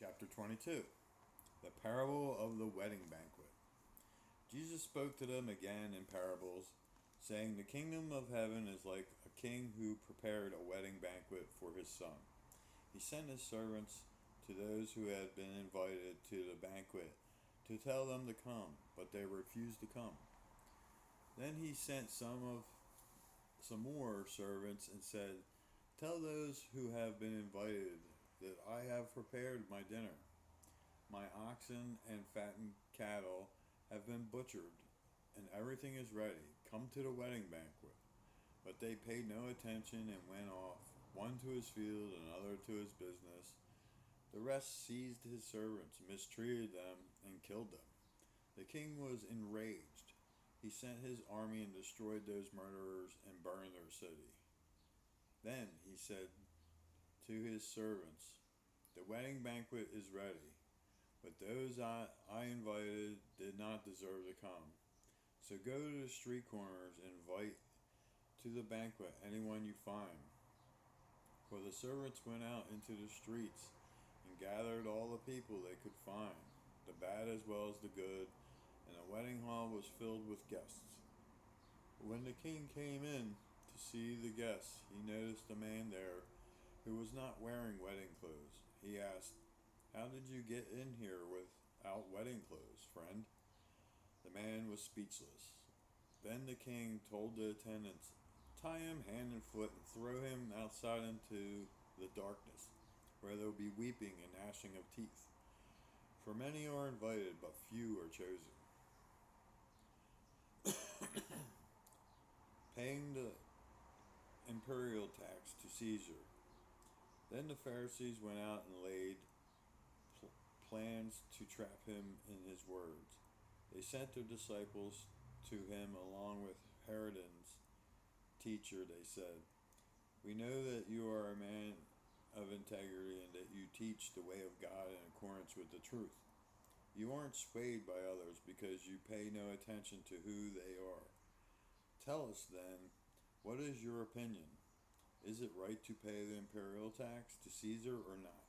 Chapter 22. The Parable of the Wedding Banquet. Jesus spoke to them again in parables, saying, "The kingdom of heaven is like a king who prepared a wedding banquet for his son. He sent his servants to those who had been invited to the banquet to tell them to come, but they refused to come. Then he sent some more servants and said, 'Tell those who have been invited that I have prepared my dinner. My oxen and fattened cattle have been butchered, and everything is ready. Come to the wedding banquet.' But they paid no attention and went off, one to his field, another to his business. The rest seized his servants, mistreated them, and killed them. The king was enraged. He sent his army and destroyed those murderers and burned their city. Then he said to his servants, 'The wedding banquet is ready, but those I invited did not deserve to come. So go to the street corners and invite to the banquet anyone you find.' For the servants went out into the streets and gathered all the people they could find, the bad as well as the good, and the wedding hall was filled with guests. When the king came in to see the guests, he noticed a man there who was not wearing wedding clothes. He asked, 'How did you get in here without wedding clothes, friend?' The man was speechless. Then the king told the attendants, 'Tie him hand and foot and throw him outside into the darkness, where there will be weeping and gnashing of teeth. For many are invited, but few are chosen.'" Paying the imperial tax to Caesar. Then the Pharisees went out and laid plans to trap him in his words. They sent their disciples to him along with Herod's teacher. They said, "We know that you are a man of integrity and that you teach the way of God in accordance with the truth. You aren't swayed by others because you pay no attention to who they are. Tell us then, what is your opinion? Is it right to pay the imperial tax to Caesar or not?"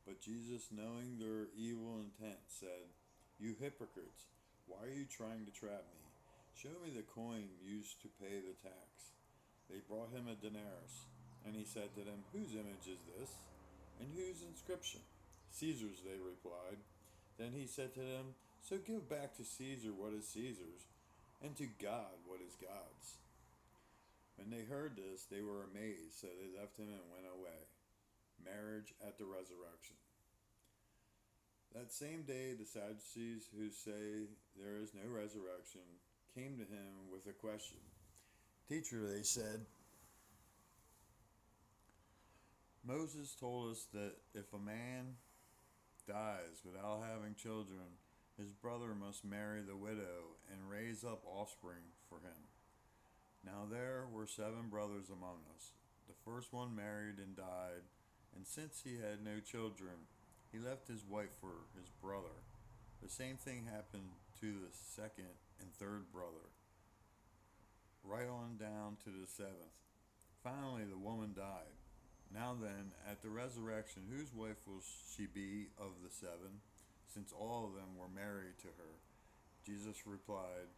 But Jesus, knowing their evil intent, said, "You hypocrites, why are you trying to trap me? Show me the coin used to pay the tax." They brought him a denarius, and he said to them, "Whose image is this, and whose inscription?" "Caesar's," they replied. Then he said to them, "So give back to Caesar what is Caesar's, and to God what is God's." When they heard this, they were amazed, so they left him and went away. Marriage at the resurrection. That same day, the Sadducees, who say there is no resurrection, came to him with a question. "Teacher," they said, "Moses told us that if a man dies without having children, his brother must marry the widow and raise up offspring for him. Now there were 7 brothers among us. The first one married and died, and since he had no children, he left his wife for his brother. The same thing happened to the second and third brother, right on down to the 7th. Finally, the woman died. Now then, at the resurrection, whose wife will she be of the 7, since all of them were married to her?" Jesus replied,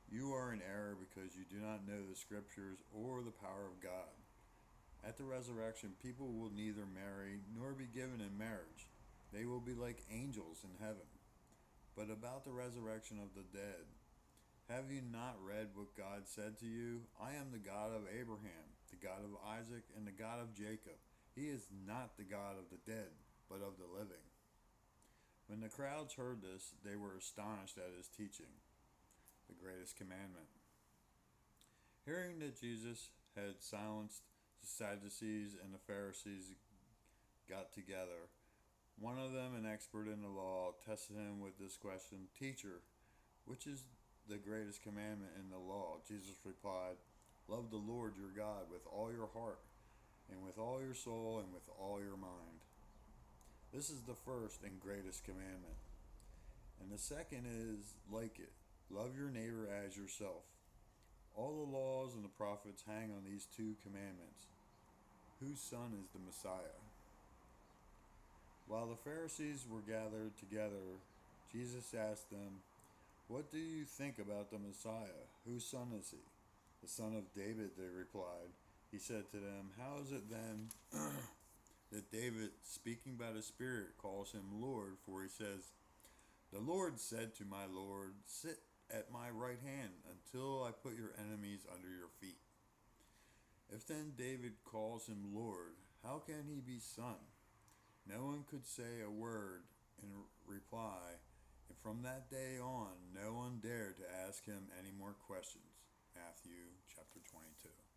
"You are in error because you do not know the scriptures or the power of God. At the resurrection, people will neither marry nor be given in marriage. They will be like angels in heaven. But about the resurrection of the dead, have you not read what God said to you? 'I am the God of Abraham, the God of Isaac, and the God of Jacob.' He is not the God of the dead, but of the living." When the crowds heard this, they were astonished at his teaching. The greatest commandment. Hearing that Jesus had silenced the Sadducees and the Pharisees got together. One of them, an expert in the law, tested him with this question, "Teacher, which is the greatest commandment in the law?" Jesus replied, "Love the Lord your God with all your heart, and with all your soul, and with all your mind. This is the first and greatest commandment. And the second is like it. Love your neighbor as yourself. All the laws and the prophets hang on these 2 commandments. Whose son is the Messiah?" While the Pharisees were gathered together, Jesus asked them, "What do you think about the Messiah? Whose son is he?" "The son of David," they replied. He said to them, "How is it then that David, speaking by the Spirit, calls him Lord? For he says, 'The Lord said to my Lord, sit at my right hand until I put your enemies under your feet.' If then David calls him Lord, how can he be son?" No one could say a word in reply, and from that day on, no one dared to ask him any more questions. Matthew chapter 22.